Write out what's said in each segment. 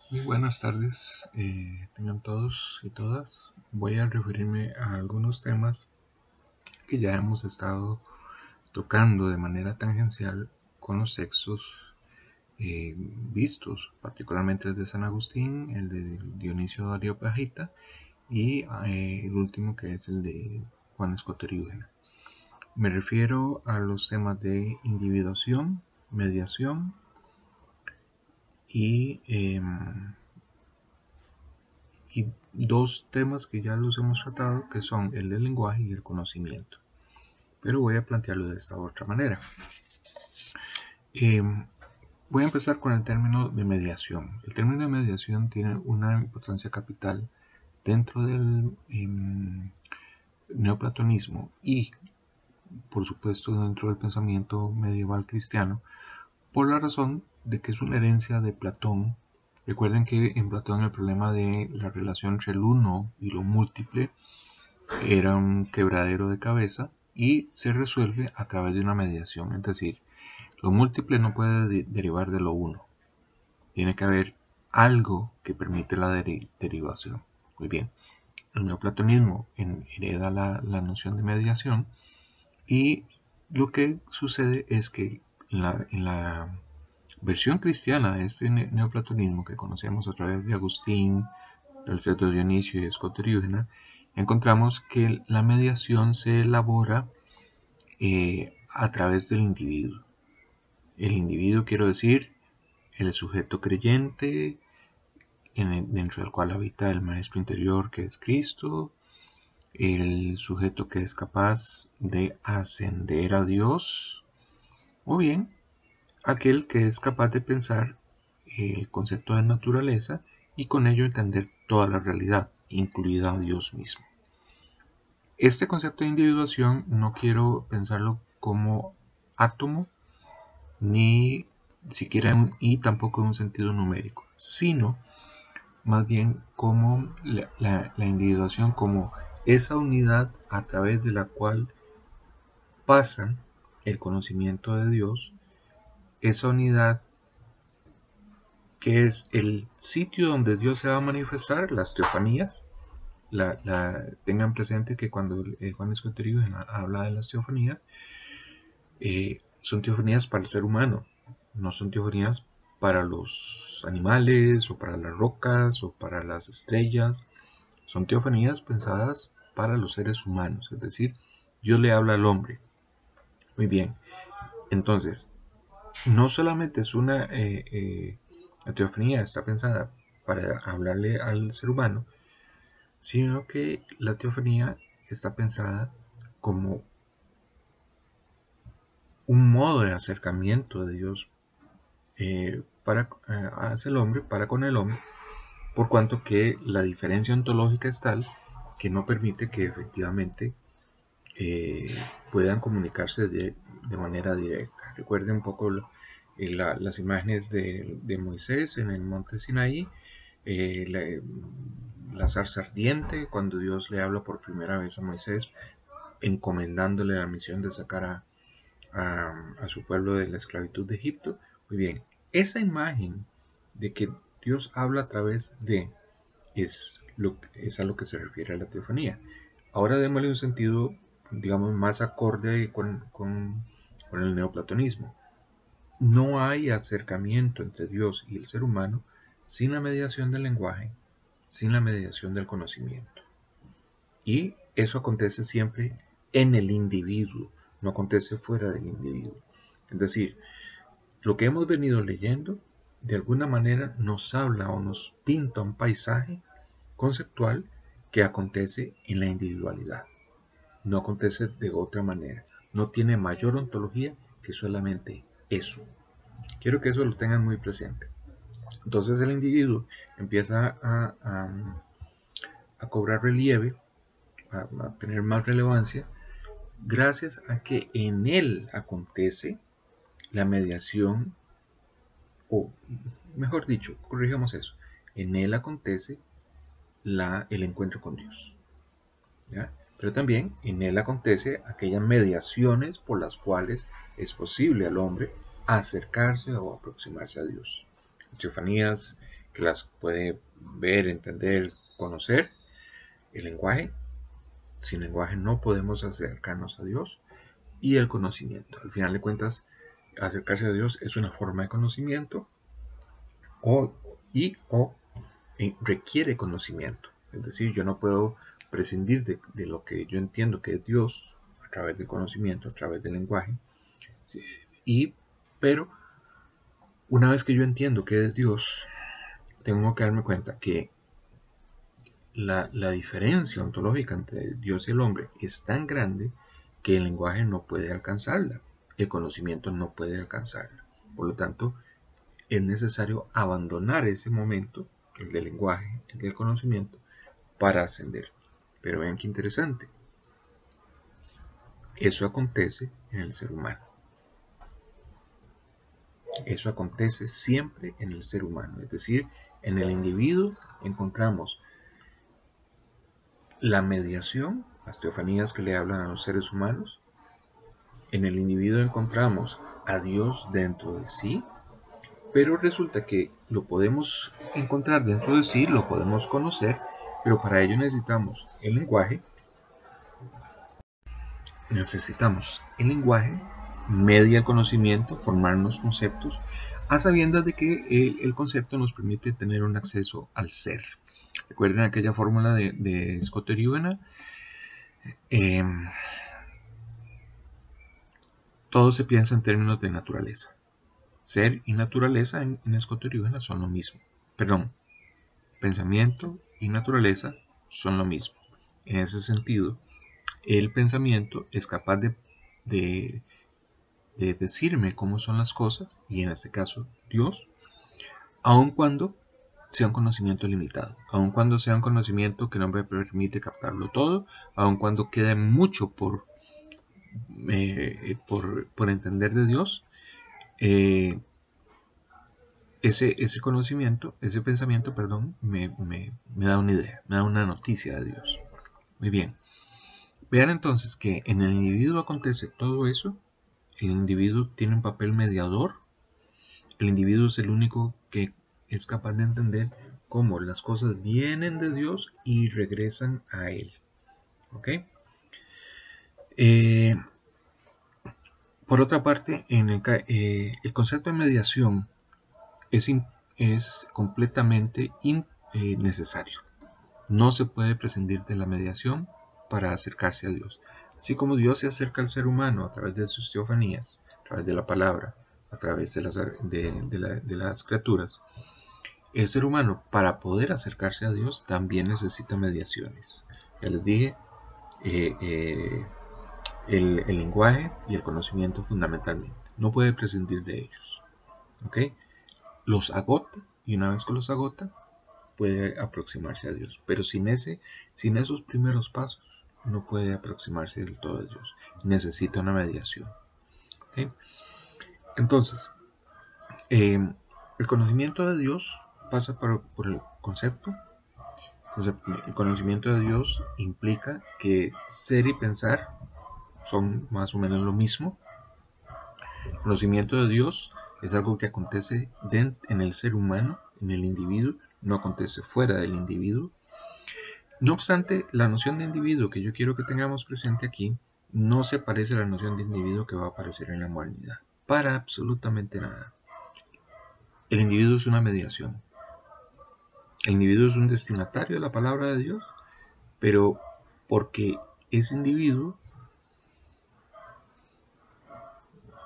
Muy buenas tardes, tengan todos y todas. Voy a referirme a algunos temas que ya hemos estado tocando de manera tangencial con los textos vistos, particularmente el de San Agustín, el de Dionisio de Areopagita y el último que es el de Juan Escoteriúgena. Me refiero a los temas de individuación, mediación y dos temas que ya los hemos tratado, que son el del lenguaje y el conocimiento. Pero voy a plantearlo de esta otra manera. Eh, Voy a empezar con el término de mediación. El término de mediación tiene una importancia capital dentro del neoplatonismo y, por supuesto, dentro del pensamiento medieval cristiano, por la razón de que es una herencia de Platón. Recuerden que en Platón el problema de la relación entre el uno y lo múltiple era un quebradero de cabeza y se resuelve a través de una mediación, es decir, lo múltiple no puede derivar de lo uno, tiene que haber algo que permite la derivación. Muy bien, el neoplatonismo hereda la noción de mediación y lo que sucede es que en la versión cristiana de este neoplatonismo que conocemos a través de Agustín, del Pseudo Dionisio y Escoteriúgena, encontramos que la mediación se elabora a través del individuo. El individuo, quiero decir, el sujeto creyente, dentro del cual habita el maestro interior que es Cristo, el sujeto que es capaz de ascender a Dios, o bien aquel que es capaz de pensar el concepto de naturaleza y con ello entender toda la realidad, incluida a Dios mismo. Este concepto de individuación no quiero pensarlo como átomo, ni siquiera y tampoco en un sentido numérico, sino más bien como la individuación como esa unidad a través de la cual pasa el conocimiento de Dios, esa unidad que es el sitio donde Dios se va a manifestar, las teofanías. Tengan presente que cuando Juan Escoterio habla de las teofanías, son teofanías para el ser humano, no son teofanías para los animales o para las rocas o para las estrellas, son teofanías pensadas para los seres humanos, es decir, Dios le habla al hombre. Muy bien, entonces, no solamente es la teofanía está pensada para hablarle al ser humano, sino que la teofanía está pensada como un modo de acercamiento de Dios hacia el hombre, para con el hombre, por cuanto que la diferencia ontológica es tal que no permite que efectivamente puedan comunicarse de manera directa. Recuerden un poco las imágenes de Moisés en el monte Sinaí, la zarza ardiente, cuando Dios le habla por primera vez a Moisés, encomendándole la misión de sacar a su pueblo de la esclavitud de Egipto. Muy bien, esa imagen de que Dios habla a través de es a lo que se refiere a la teofanía. Ahora démosle un sentido, digamos, más acorde con el neoplatonismo. No hay acercamiento entre Dios y el ser humano sin la mediación del lenguaje, sin la mediación del conocimiento. Y eso acontece siempre en el individuo, no acontece fuera del individuo. Es decir, lo que hemos venido leyendo, de alguna manera nos habla o nos pinta un paisaje conceptual que acontece en la individualidad. No acontece de otra manera. No tiene mayor ontología que solamente eso. Quiero que eso lo tengan muy presente. Entonces el individuo empieza a cobrar relieve, a tener más relevancia, gracias a que en él acontece la mediación, o mejor dicho, corrijamos eso, en él acontece el encuentro con Dios. ¿Ya? Pero también en él acontece aquellas mediaciones por las cuales es posible al hombre acercarse o aproximarse a Dios. Las teofanías que las puede ver, entender, conocer. El lenguaje, sin lenguaje no podemos acercarnos a Dios. Y el conocimiento, al final de cuentas, acercarse a Dios es una forma de conocimiento o requiere conocimiento. Es decir, yo no puedo prescindir de lo que yo entiendo que es Dios a través del conocimiento, a través del lenguaje. Pero una vez que yo entiendo que es Dios, tengo que darme cuenta que la diferencia ontológica entre Dios y el hombre es tan grande que el lenguaje no puede alcanzarla, el conocimiento no puede alcanzarla. Por lo tanto, es necesario abandonar ese momento, el del lenguaje, el del conocimiento, para ascender. Pero vean qué interesante. Eso acontece en el ser humano. Eso acontece siempre en el ser humano. Es decir, en el individuo encontramos la mediación, las teofanías que le hablan a los seres humanos. En el individuo encontramos a Dios dentro de sí, pero resulta que lo podemos encontrar dentro de sí, lo podemos conocer, pero para ello necesitamos el lenguaje. Media el conocimiento, formarnos conceptos, a sabiendas de que el concepto nos permite tener un acceso al ser. Recuerden aquella fórmula de Scott Eruena. Todo se piensa en términos de naturaleza. Ser y naturaleza en Scott Eruena son lo mismo. Perdón, pensamiento y naturaleza son lo mismo. En ese sentido, el pensamiento es capaz de decirme cómo son las cosas, y en este caso Dios, aun cuando sea un conocimiento limitado, aun cuando sea un conocimiento que no me permite captarlo todo, aun cuando quede mucho por entender de Dios, ese conocimiento, ese pensamiento, perdón, me da una idea, me da una noticia de Dios. Muy bien. Vean entonces que en el individuo acontece todo eso. El individuo tiene un papel mediador. El individuo es el único que es capaz de entender cómo las cosas vienen de Dios y regresan a Él. ¿Ok? Por otra parte, el concepto de mediación es completamente necesario. No se puede prescindir de la mediación para acercarse a Dios. Así como Dios se acerca al ser humano a través de sus teofanías, a través de la palabra, a través de las criaturas, el ser humano, para poder acercarse a Dios, también necesita mediaciones. Ya les dije, el lenguaje y el conocimiento fundamentalmente. No puede prescindir de ellos. ¿Ok? Los agota, y una vez que los agota, puede aproximarse a Dios. Pero sin esos primeros pasos, no puede aproximarse del todo a Dios. Necesita una mediación. ¿Okay? Entonces, el conocimiento de Dios pasa por el concepto. El conocimiento de Dios implica que ser y pensar son más o menos lo mismo. El conocimiento de Dios es algo que acontece en el ser humano, en el individuo, no acontece fuera del individuo. No obstante, la noción de individuo que yo quiero que tengamos presente aquí no se parece a la noción de individuo que va a aparecer en la modernidad. Para absolutamente nada. El individuo es una mediación. El individuo es un destinatario de la palabra de Dios, pero porque ese individuo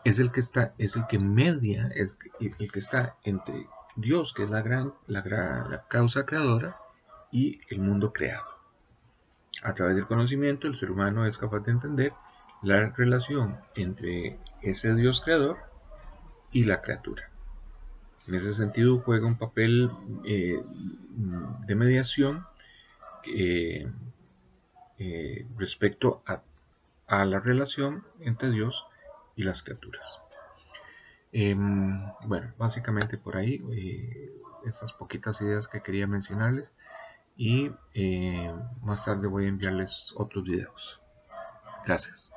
es el que media, es el que está entre Dios, que es la causa creadora, y el mundo creado. A través del conocimiento, el ser humano es capaz de entender la relación entre ese Dios creador y la criatura. En ese sentido, juega un papel de mediación respecto a la relación entre Dios y las criaturas. Bueno, básicamente por ahí esas poquitas ideas que quería mencionarles, y más tarde voy a enviarles otros videos. Gracias.